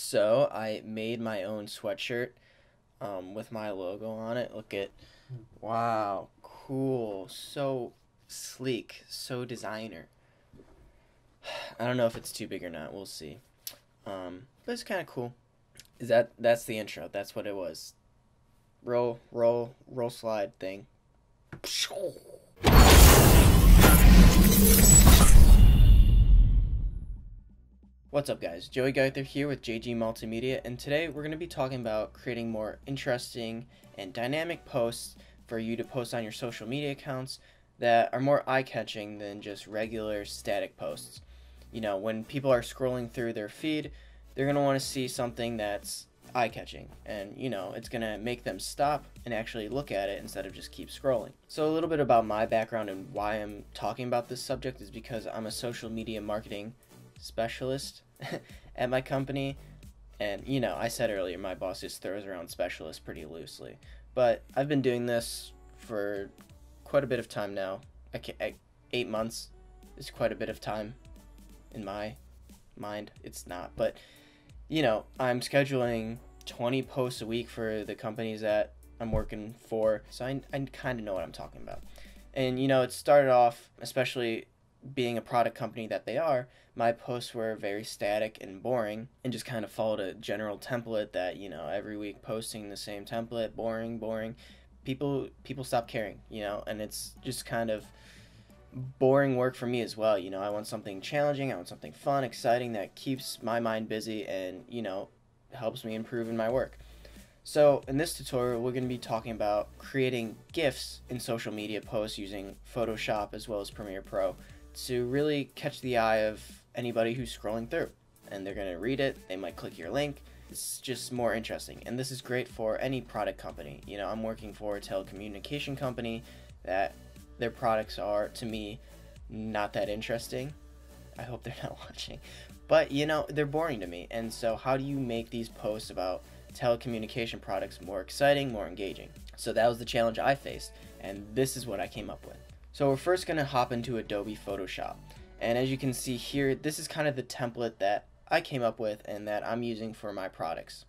So I made my own sweatshirt with my logo on it. Look at, wow, cool, so sleek, so designer. I don't know if it's too big or not. We'll see. But it's kind of cool. That's the intro? That's what it was. Roll, slide thing. What's up, guys? Joey Geither here with JG Multimedia, and today we're going to be talking about creating more interesting and dynamic posts for you to post on your social media accounts that are more eye-catching than just regular static posts. You know, when people are scrolling through their feed, they're going to want to see something that's eye-catching, and you know, it's going to make them stop and actually look at it instead of just keep scrolling. So a little bit about my background and why I'm talking about this subject is because I'm a social media marketing specialist at my company, and you know, I said earlier my boss just throws around specialist pretty loosely, but I've been doing this for quite a bit of time now. 8 months is quite a bit of time in my mind. It's not, but you know, I'm scheduling 20 posts a week for the companies that I'm working for, so I kind of know what I'm talking about. And you know, it started off, especially being a product company that they are, my posts were very static and boring and just kind of followed a general template that, you know, every week posting the same template, boring. People stop caring, you know, and it's just kind of boring work for me as well. You know, I want something challenging, I want something fun, exciting, that keeps my mind busy and, you know, helps me improve in my work. So in this tutorial, we're going to be talking about creating GIFs in social media posts using Photoshop as well as Premiere Pro to really catch the eye of anybody who's scrolling through, and they're going to read it, they might click your link. It's just more interesting, and this is great for any product company. You know, I'm working for a telecommunication company that their products are, to me, not that interesting. I hope they're not watching, but you know, they're boring to me. And so how do you make these posts about telecommunication products more exciting, more engaging? So that was the challenge I faced, and this is what I came up with. So we're first going to hop into Adobe Photoshop, and as you can see here, this is kind of the template that I came up with and that I'm using for my products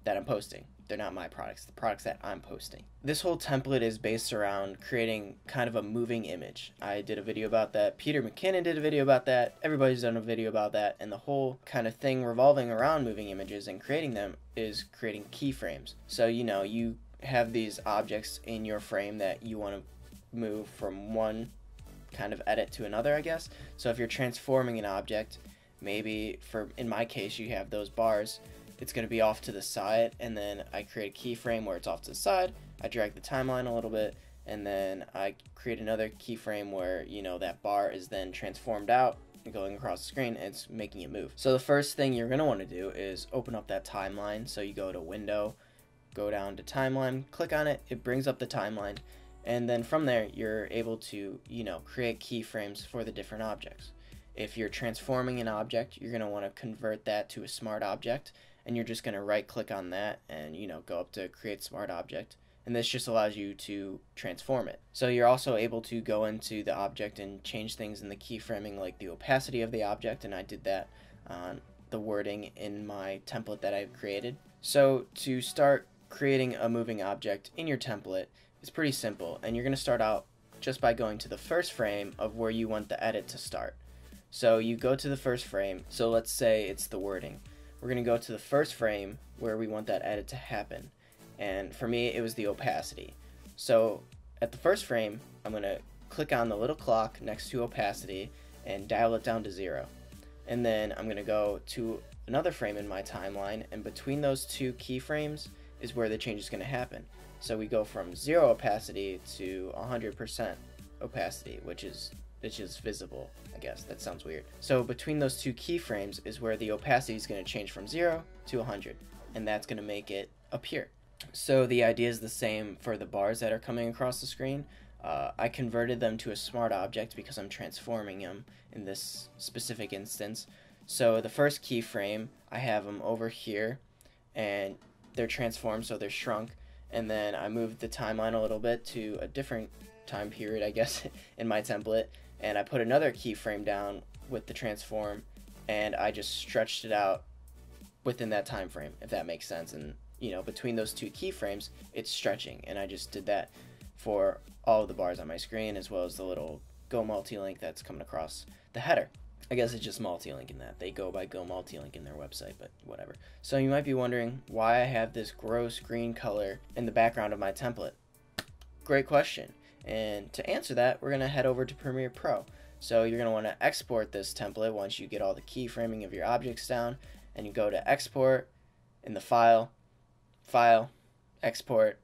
that I'm posting. They're not my products, the products that I'm posting. This whole template is based around creating kind of a moving image. I did a video about that, Peter McKinnon did a video about that, everybody's done a video about that, and the whole kind of thing revolving around moving images and creating them is creating keyframes. So you know, you have these objects in your frame that you want to move from one kind of edit to another, I guess. So if you're transforming an object, maybe in my case, you have those bars, it's going to be off to the side, and then I create a keyframe where it's off to the side, I drag the timeline a little bit, and then I create another keyframe where, you know, that bar is then transformed out and going across the screen, and it's making it move. So the first thing you're going to want to do is open up that timeline. So you go to Window, go down to Timeline, click on it, it brings up the timeline, and then from there you're able to, you know, create keyframes for the different objects. If you're transforming an object, you're going to want to convert that to a smart object, and you're just going to right click on that and, you know, go up to create smart object, and this just allows you to transform it. So you're also able to go into the object and change things in the keyframing, like the opacity of the object, and I did that on the wording in my template that I've created. So to start creating a moving object in your template, it's pretty simple, and you're going to start out just by going to the first frame of where you want the edit to start. So you go to the first frame, so let's say it's the wording. We're going to go to the first frame where we want that edit to happen, and for me it was the opacity. So at the first frame, I'm going to click on the little clock next to opacity and dial it down to 0, and then I'm going to go to another frame in my timeline, and between those two keyframes is where the change is going to happen. So we go from 0 opacity to 100% opacity, which is visible, I guess. That sounds weird. So between those two keyframes is where the opacity is going to change from 0 to 100, and that's going to make it appear. So the idea is the same for the bars that are coming across the screen. I converted them to a smart object because I'm transforming them in this specific instance. So the first keyframe, I have them over here, and they're transformed, so they're shrunk. And then I moved the timeline a little bit to a different time period, I guess, in my template, and I put another keyframe down with the transform, and I just stretched it out within that time frame, if that makes sense. And between those two keyframes, it's stretching, and I just did that for all of the bars on my screen, as well as the little Go Multi-Link that's coming across the header. I guess it's just multi-link in that. They go by Go Multi-Link in their website, but whatever. So you might be wondering why I have this gross green color in the background of my template. Great question. And to answer that, we're going to head over to Premiere Pro. So you're going to want to export this template once you get all the keyframing of your objects down, and you go to Export in the File, Export,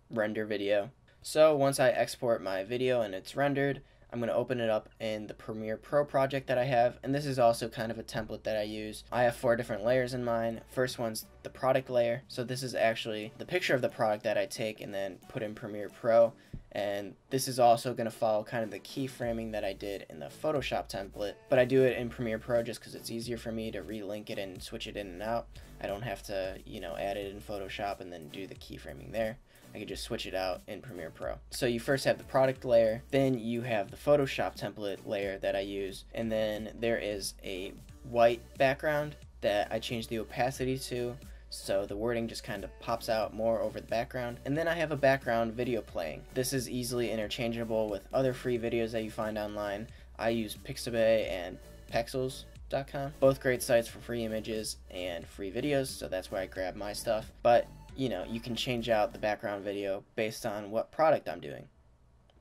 Render Video. So once I export my video and it's rendered, I'm going to open it up in the Premiere Pro project that I have, and this is also kind of a template that I use. I have 4 different layers in mine. First one's the product layer. So this is actually the picture of the product that I take and then put in Premiere Pro, and this is also going to follow kind of the keyframing that I did in the Photoshop template, but I do it in Premiere Pro just because it's easier for me to relink it and switch it in and out. I don't have to, add it in Photoshop and then do the keyframing there. I can just switch it out in Premiere Pro. So you first have the product layer, then you have the Photoshop template layer that I use, and then there is a white background that I change the opacity to, so the wording just kind of pops out more over the background. And then I have a background video playing. This is easily interchangeable with other free videos that you find online. I use Pixabay and Pexels.com, both great sites for free images and free videos, so that's where I grab my stuff. But you can change out the background video based on what product I'm doing.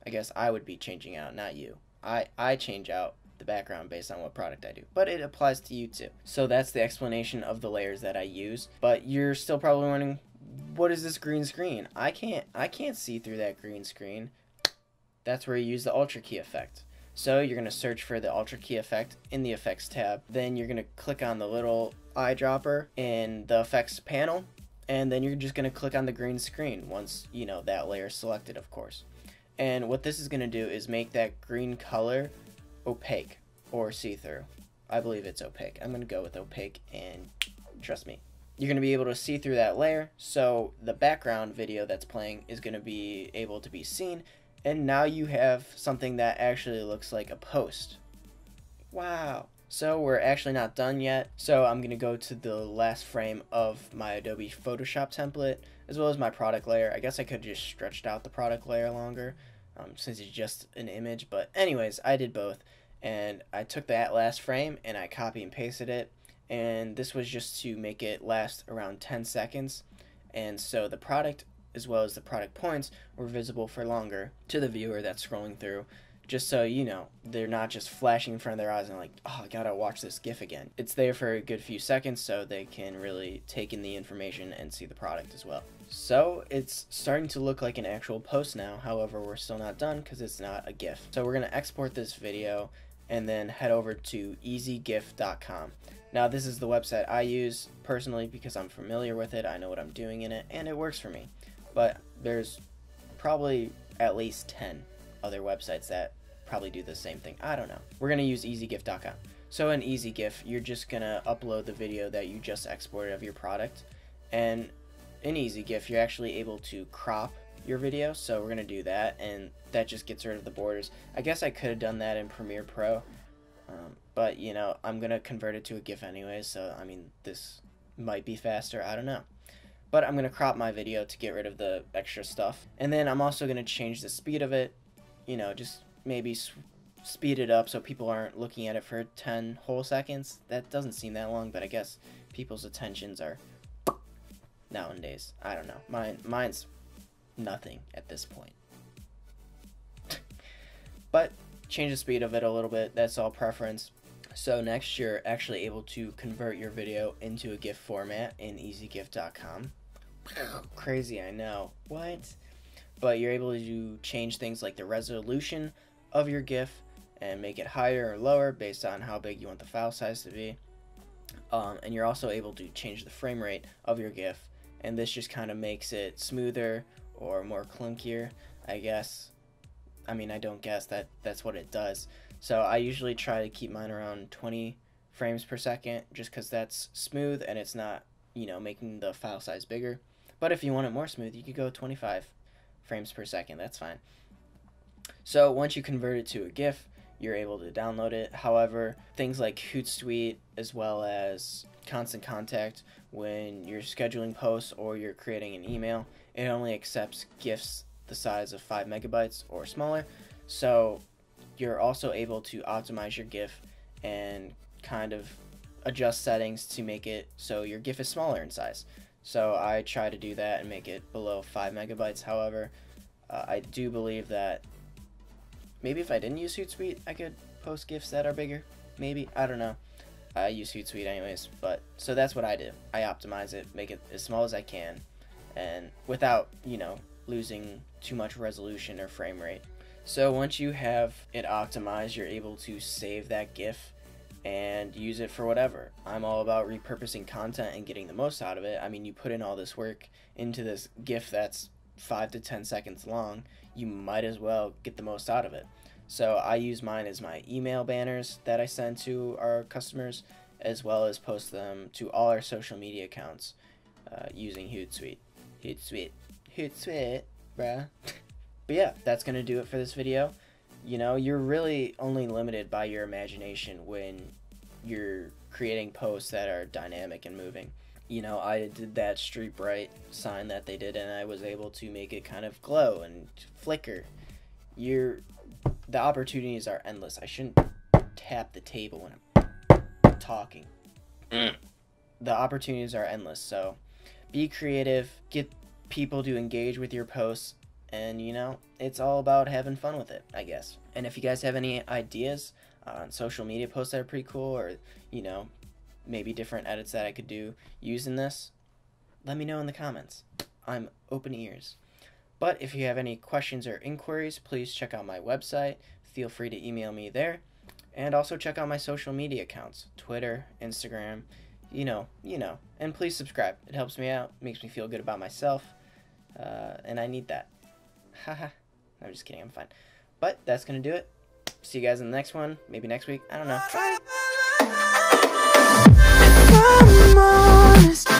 I guess I would be changing out, not you. I change out the background based on what product I do, but it applies to you too. So that's the explanation of the layers that I use. But you're still probably wondering, what is this green screen? I can't see through that green screen. That's where you use the Ultra Key effect. So you're going to search for the Ultra Key effect in the Effects tab. Then you're going to click on the little eyedropper in the Effects panel, and then you're just going to click on the green screen once that layer is selected, of course. And what this is going to do is make that green color opaque or see-through. I believe it's opaque. I'm going to go with opaque, and trust me, you're going to be able to see through that layer, so the background video that's playing is going to be able to be seen, and now you have something that actually looks like a post. Wow. So we're actually not done yet, so I'm going to go to the last frame of my Adobe Photoshop template, as well as my product layer. I guess I could have just stretched out the product layer longer, since it's just an image, but anyways, I did both. And I took that last frame and I copy and pasted it, and this was just to make it last around 10 seconds, and so the product as well as the product points were visible for longer to the viewer that's scrolling through, just so they're not just flashing in front of their eyes and like, oh, I gotta watch this GIF again. It's there for a good few seconds so they can really take in the information and see the product as well. So it's starting to look like an actual post now, however we're still not done because it's not a GIF. So we're gonna export this video and then head over to easygif.com. Now this is the website I use personally because I'm familiar with it, I know what I'm doing in it, and it works for me. But there's probably at least 10 other websites that probably do the same thing. I don't know. We're going to use easygif.com. So in easygif, you're just going to upload the video that you just exported of your product. And in easygif, you're actually able to crop your video. So we're going to do that, and that just gets rid of the borders. I guess I could have done that in Premiere Pro, but I'm going to convert it to a GIF anyway, so I mean, this might be faster, I don't know. But I'm going to crop my video to get rid of the extra stuff. And then I'm also going to change the speed of it, just maybe speed it up so people aren't looking at it for 10 whole seconds. That doesn't seem that long, but I guess people's attentions are nowadays. I don't know. Mine's nothing at this point. But change the speed of it a little bit. That's all preference. So next, you're actually able to convert your video into a GIF format in easygif.com. Crazy, I know. What? But you're able to change things like the resolution of your GIF and make it higher or lower based on how big you want the file size to be. And you're also able to change the frame rate of your GIF, and this just kind of makes it smoother or more clunkier, I guess. I mean, I don't guess, that's what it does. So I usually try to keep mine around 20 frames per second just because that's smooth and it's not, making the file size bigger. But if you want it more smooth, you could go 25 frames per second. That's fine. So once you convert it to a GIF, you're able to download it. However, things like Hootsuite as well as constant contact when you're scheduling posts or you're creating an email. It only accepts GIFs the size of 5 megabytes or smaller. So you're also able to optimize your GIF and kind of adjust settings to make it so your GIF is smaller in size. So I try to do that and make it below 5 megabytes. However, I do believe that maybe if I didn't use Hootsuite, I could post GIFs that are bigger. Maybe, I don't know. I use Hootsuite anyways, but so that's what I do. I optimize it, make it as small as I can, and without, losing too much resolution or frame rate. So once you have it optimized, you're able to save that GIF and use it for whatever. I'm all about repurposing content and getting the most out of it. I mean, you put in all this work into this GIF that's 5 to 10 seconds long, you might as well get the most out of it. So I use mine as my email banners that I send to our customers, as well as post them to all our social media accounts using Hootsuite. Hootsuite, bruh. But yeah, that's going to do it for this video. You're really only limited by your imagination when you're creating posts that are dynamic and moving. I did that Street Bright sign that they did, and I was able to make it kind of glow and flicker. The opportunities are endless. I shouldn't tap the table when I'm talking. The opportunities are endless, so be creative, get people to engage with your posts, and it's all about having fun with it, I guess. And if you guys have any ideas on social media posts that are pretty cool, or maybe different edits that I could do using this, let me know in the comments. I'm open ears. But if you have any questions or inquiries, please check out my website. Feel free to email me there. And also check out my social media accounts, Twitter, Instagram, and please subscribe. It helps me out, makes me feel good about myself, and I need that. Haha. I'm just kidding, I'm fine. But that's gonna do it. See you guys in the next one, maybe next week, I don't know. Bye.